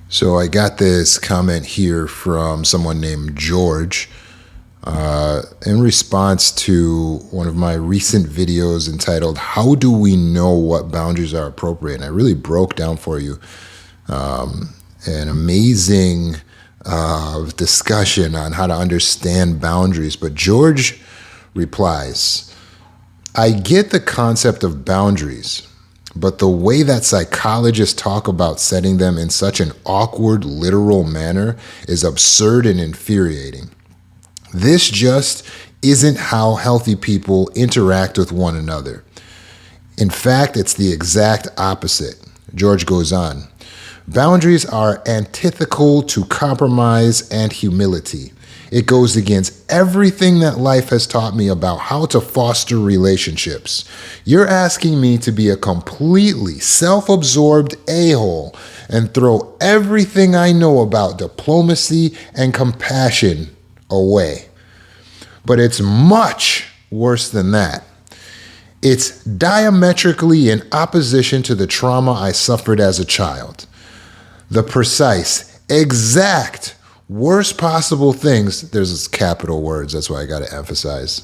So I got this comment here from someone named George in response to one of my recent videos entitled, "How do we know what boundaries are appropriate?" And I really broke down for you an amazing discussion on how to understand boundaries. But George replies, "I get the concept of boundaries, but the way that psychologists talk about setting them in such an awkward, literal manner is absurd and infuriating. This just isn't how healthy people interact with one another. In fact, it's the exact opposite." George goes on, "Boundaries are antithetical to compromise and humility. It goes against everything that life has taught me about how to foster relationships. You're asking me to be a completely self-absorbed a-hole and throw everything I know about diplomacy and compassion away. But it's much worse than that. It's diametrically in opposition to the trauma I suffered as a child. The precise, exact, worst possible things," there's capital words, that's why I got to emphasize,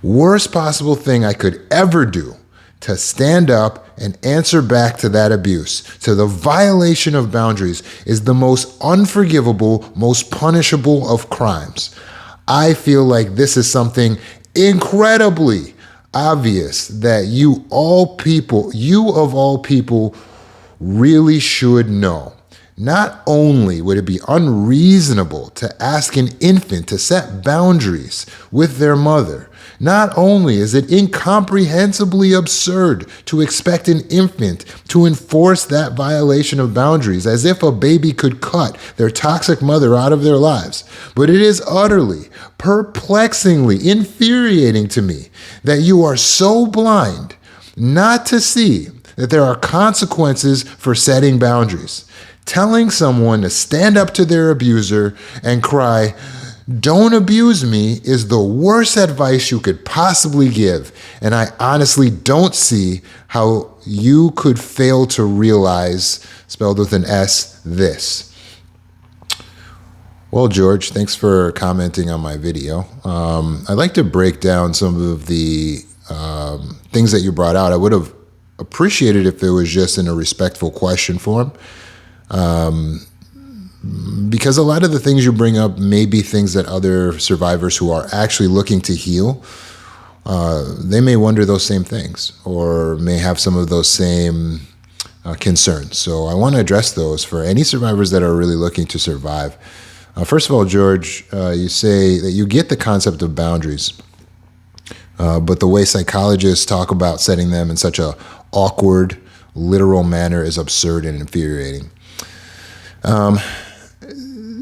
"worst possible thing I could ever do to stand up and answer back to that abuse, to the violation of boundaries, is the most unforgivable, most punishable of crimes. I feel like this is something incredibly obvious that you of all people, really should know. Not only would it be unreasonable to ask an infant to set boundaries with their mother, not only is it incomprehensibly absurd to expect an infant to enforce that violation of boundaries as if a baby could cut their toxic mother out of their lives, but it is utterly, perplexingly infuriating to me that you are so blind not to see that there are consequences for setting boundaries. Telling someone to stand up to their abuser and cry, 'Don't abuse me,' is the worst advice you could possibly give. And I honestly don't see how you could fail to realize," spelled with an S, "this." Well, George, thanks for commenting on my video. I'd like to break down some of the things that you brought out. I would have appreciated if it was just in a respectful question form. Because a lot of the things you bring up may be things that other survivors who are actually looking to heal, they may wonder those same things or may have some of those same concerns. So I want to address those for any survivors that are really looking to survive. First of all, George, you say that you get the concept of boundaries, but the way psychologists talk about setting them in such a awkward, literal manner is absurd and infuriating.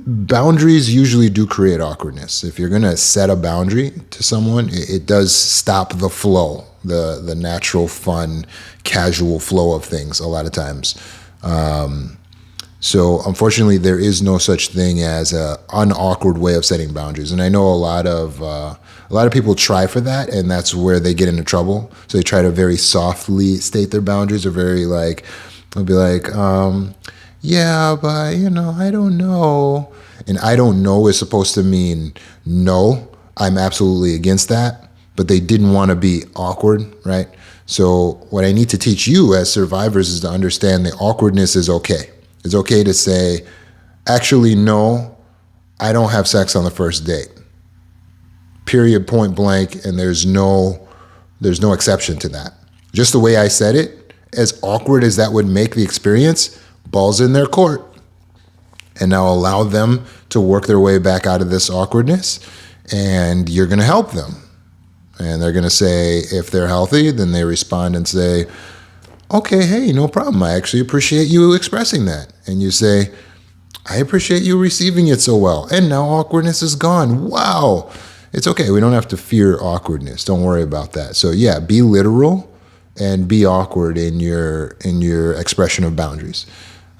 Boundaries usually do create awkwardness. If you're going to set a boundary to someone, it does stop the flow, the natural, fun, casual flow of things a lot of times. So unfortunately, there is no such thing as an unawkward way of setting boundaries. And I know a lot of people try for that, and that's where they get into trouble. So they try to very softly state their boundaries, or they'll be like, "Yeah, but I don't know." And "I don't know" is supposed to mean no. I'm absolutely against that. But they didn't want to be awkward, right? So what I need to teach you as survivors is to understand the awkwardness is okay. It's okay to say, "Actually, no, I don't have sex on the first date." Period, point blank, and there's no exception to that. Just the way I said it, as awkward as that would make the experience, ball's in their court. And now allow them to work their way back out of this awkwardness, and you're going to help them. And they're going to say, if they're healthy, then they respond and say, "Okay, hey, no problem. I actually appreciate you expressing that." And you say, "I appreciate you receiving it so well. And now awkwardness is gone. Wow. It's okay. We don't have to fear awkwardness. Don't worry about that." So yeah, be literal and be awkward in your expression of boundaries.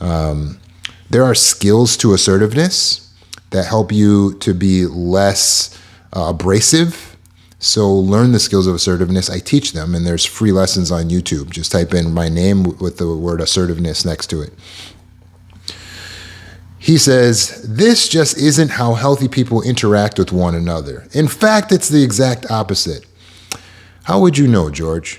There are skills to assertiveness that help you to be less abrasive. So learn the skills of assertiveness. I teach them, and there's free lessons on YouTube. Just type in my name with the word assertiveness next to it. He says, this just isn't how healthy people interact with one another. In fact, it's the exact opposite. How would you know, George?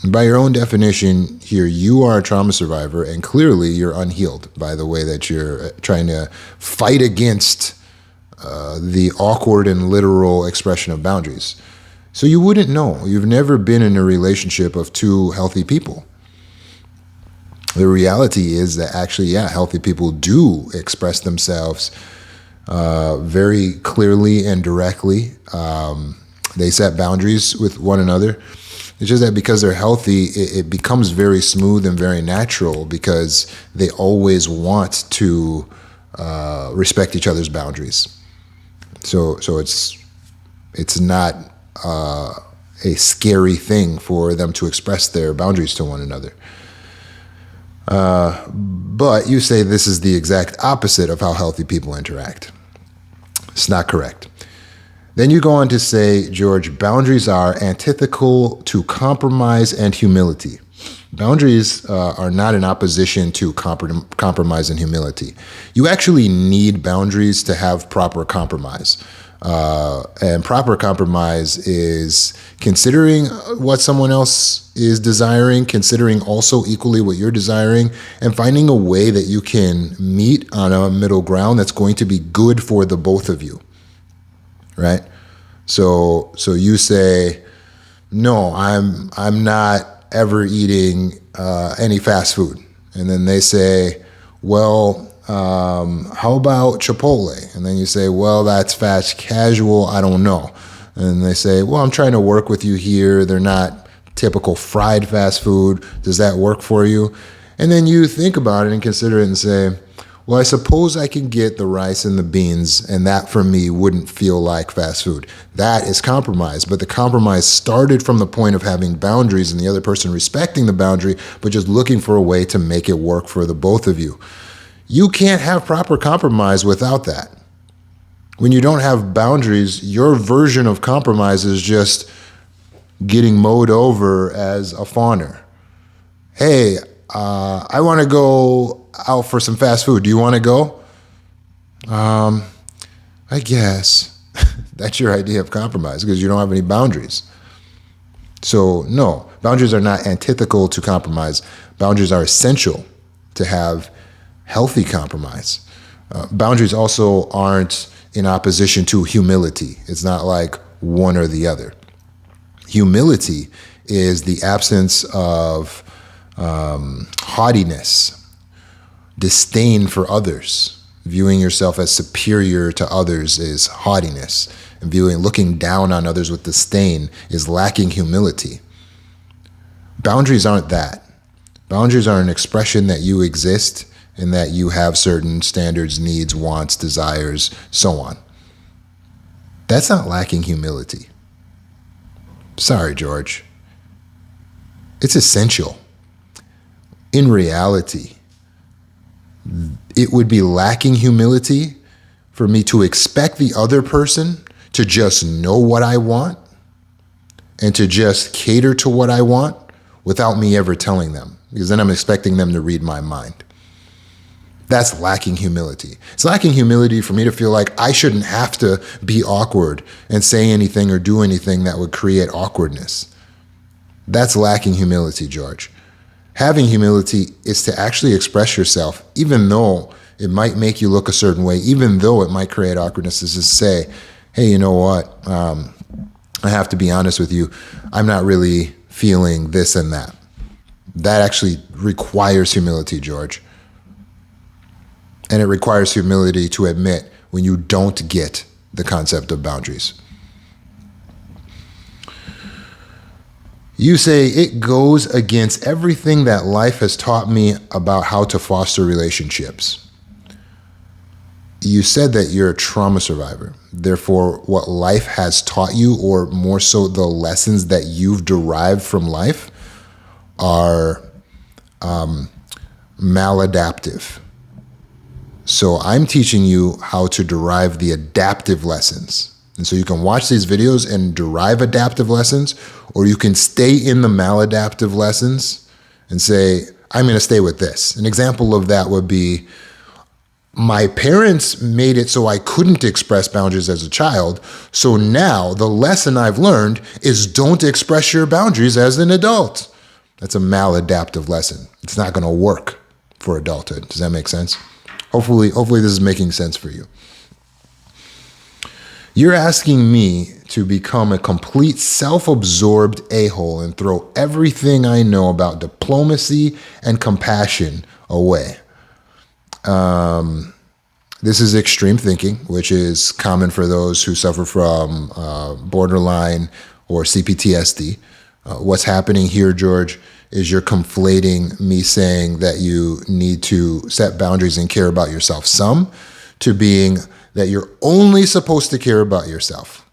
By your own definition here, you are a trauma survivor, and clearly you're unhealed by the way that you're trying to fight against the awkward and literal expression of boundaries. So you wouldn't know. You've never been in a relationship of two healthy people. The reality is that actually, yeah, healthy people do express themselves very clearly and directly. They set boundaries with one another. It's just that because they're healthy, it becomes very smooth and very natural because they always want to respect each other's boundaries. So it's not a scary thing for them to express their boundaries to one another. But you say this is the exact opposite of how healthy people interact. It's not correct. Then you go on to say, George, boundaries are antithetical to compromise and humility. Boundaries are not in opposition to compromise and humility. You actually need boundaries to have proper compromise. And proper compromise is considering what someone else is desiring, considering also equally what you're desiring, and finding a way that you can meet on a middle ground that's going to be good for the both of you. Right? So you say, no, I'm not ever eating any fast food. And then they say, well, how about Chipotle? And then you say, well, that's fast casual. I don't know. And they say, well, I'm trying to work with you here. They're not typical fried fast food. Does that work for you? And then you think about it and consider it and say, well, I suppose I can get the rice and the beans, and that for me wouldn't feel like fast food. That is compromise, but the compromise started from the point of having boundaries and the other person respecting the boundary, but just looking for a way to make it work for the both of you. You can't have proper compromise without that. When you don't have boundaries, your version of compromise is just getting mowed over as a fawner. Hey, I want to go out for some fast food. Do you want to go? I guess. That's your idea of compromise because you don't have any boundaries. So no, boundaries are not antithetical to compromise. Boundaries are essential to have healthy compromise. Boundaries also aren't in opposition to humility. It's not like one or the other. Humility is the absence of haughtiness, disdain for others. Viewing yourself as superior to others is haughtiness. And looking down on others with disdain is lacking humility. Boundaries aren't that. Boundaries are an expression that you exist and that you have certain standards, needs, wants, desires, so on. That's not lacking humility. Sorry, George. It's essential. In reality, it would be lacking humility for me to expect the other person to just know what I want and to just cater to what I want without me ever telling them, because then I'm expecting them to read my mind. That's lacking humility. It's lacking humility for me to feel like I shouldn't have to be awkward and say anything or do anything that would create awkwardness. That's lacking humility, George. Having humility is to actually express yourself, even though it might make you look a certain way, even though it might create awkwardness, is to say, hey, you know what? I have to be honest with you. I'm not really feeling this and that. That actually requires humility, George. And it requires humility to admit when you don't get the concept of boundaries. You say it goes against everything that life has taught me about how to foster relationships. You said that you're a trauma survivor. Therefore, what life has taught you, or more so the lessons that you've derived from life, are maladaptive. So I'm teaching you how to derive the adaptive lessons. And so you can watch these videos and derive adaptive lessons, or you can stay in the maladaptive lessons and say, I'm going to stay with this. An example of that would be my parents made it so I couldn't express boundaries as a child. So now the lesson I've learned is don't express your boundaries as an adult. That's a maladaptive lesson. It's not going to work for adulthood. Does that make sense? Hopefully this is making sense for you. You're asking me to become a complete self-absorbed a-hole and throw everything I know about diplomacy and compassion away. This is extreme thinking, which is common for those who suffer from borderline or CPTSD. What's happening here, George, is you're conflating me saying that you need to set boundaries and care about yourself some to being that you're only supposed to care about yourself.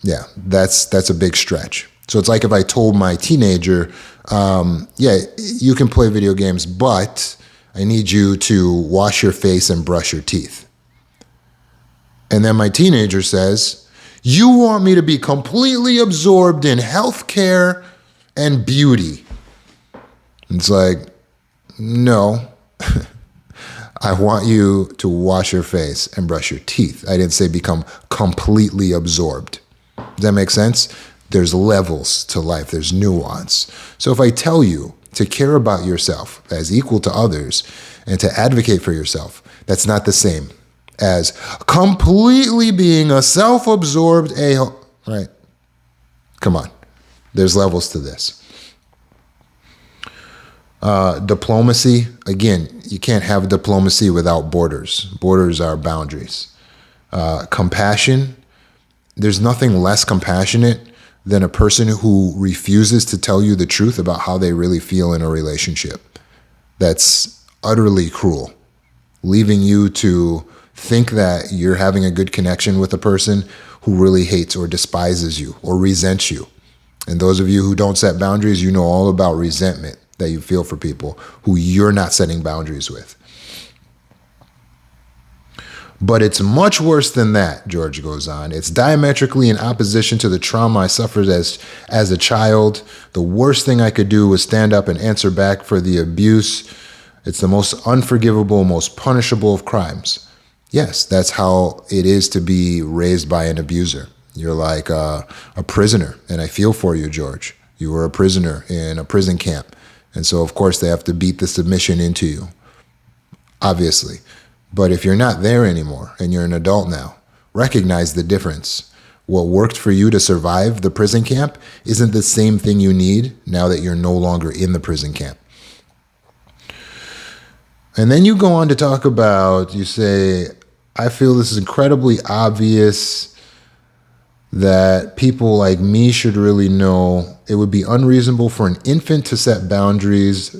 Yeah, that's a big stretch. So it's like if I told my teenager, yeah, you can play video games, but I need you to wash your face and brush your teeth. And then my teenager says, you want me to be completely absorbed in healthcare and beauty. It's like, no, I want you to wash your face and brush your teeth. I didn't say become completely absorbed. Does that make sense? There's levels to life. There's nuance. So if I tell you to care about yourself as equal to others and to advocate for yourself, that's not the same as completely being a self-absorbed a-hole, right? Come on. There's levels to this. Diplomacy, again, you can't have diplomacy without borders. Borders are boundaries. Compassion, there's nothing less compassionate than a person who refuses to tell you the truth about how they really feel in a relationship. That's utterly cruel. Leaving you to think that you're having a good connection with a person who really hates or despises you or resents you. And those of you who don't set boundaries, you know all about resentment that you feel for people who you're not setting boundaries with. But it's much worse than that, George goes on. It's diametrically in opposition to the trauma I suffered as a child. The worst thing I could do was stand up and answer back for the abuse. It's the most unforgivable, most punishable of crimes. Yes, that's how it is to be raised by an abuser. You're like a prisoner, and I feel for you, George. You were a prisoner in a prison camp. And so, of course, they have to beat the submission into you, obviously. But if you're not there anymore and you're an adult now, recognize the difference. What worked for you to survive the prison camp isn't the same thing you need now that you're no longer in the prison camp. And then you go on to talk about, you say, I feel this is incredibly obvious that people like me should really know. It would be unreasonable for an infant to set boundaries,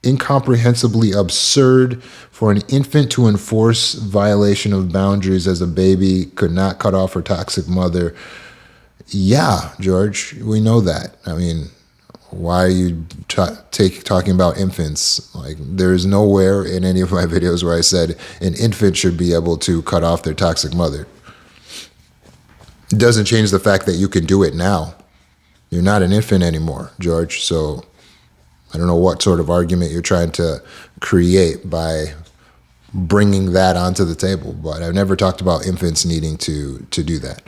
incomprehensibly absurd for an infant to enforce violation of boundaries as a baby could not cut off her toxic mother. Yeah, George, we know that. I mean, why are you talking about infants? Like, there's nowhere in any of my videos where I said an infant should be able to cut off their toxic mother. It doesn't change the fact that you can do it now. You're not an infant anymore, George. So I don't know what sort of argument you're trying to create by bringing that onto the table, but I've never talked about infants needing to do that.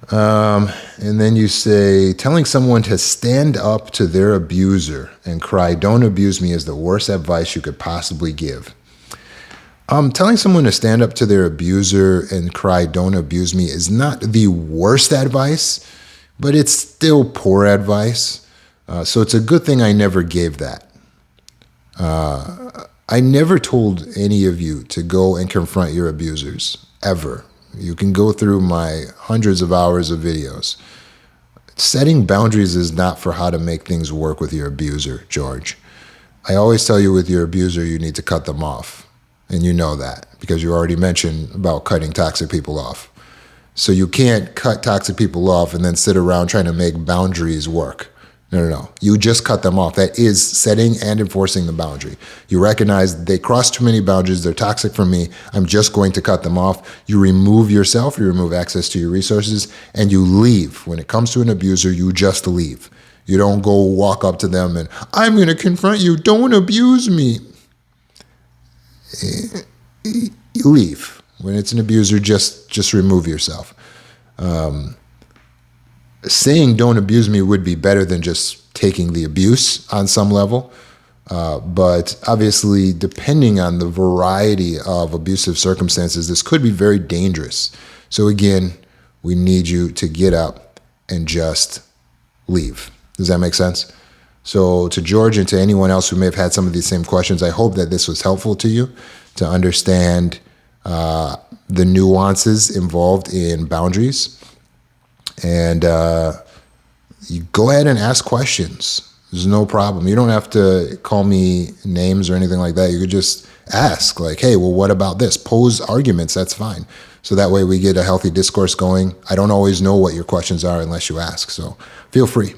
And then you say, telling someone to stand up to their abuser and cry, "Don't abuse me," is the worst advice you could possibly give. Telling someone to stand up to their abuser and cry, "Don't abuse me," is not the worst advice, but it's still poor advice. So it's a good thing I never gave that. I never told any of you to go and confront your abusers, ever. You can go through my hundreds of hours of videos. Setting boundaries is not for how to make things work with your abuser, George. I always tell you with your abuser, you need to cut them off. And you know that because you already mentioned about cutting toxic people off. So you can't cut toxic people off and then sit around trying to make boundaries work. No. You just cut them off. That is setting and enforcing the boundary. You recognize they cross too many boundaries. They're toxic for me. I'm just going to cut them off. You remove yourself. You remove access to your resources and you leave. When it comes to an abuser, you just leave. You don't go walk up to them and, I'm going to confront you. Don't abuse me. You leave. When it's an abuser, just remove yourself. Saying don't abuse me would be better than just taking the abuse on some level. But obviously, depending on the variety of abusive circumstances, this could be very dangerous. So again, we need you to get up and just leave. Does that make sense? So to George and to anyone else who may have had some of these same questions, I hope that this was helpful to you to understand the nuances involved in boundaries. And you go ahead and ask questions. There's no problem. You don't have to call me names or anything like that. You could just ask, like, hey, well, what about this? Pose arguments. That's fine. So that way we get a healthy discourse going. I don't always know what your questions are unless you ask. So feel free.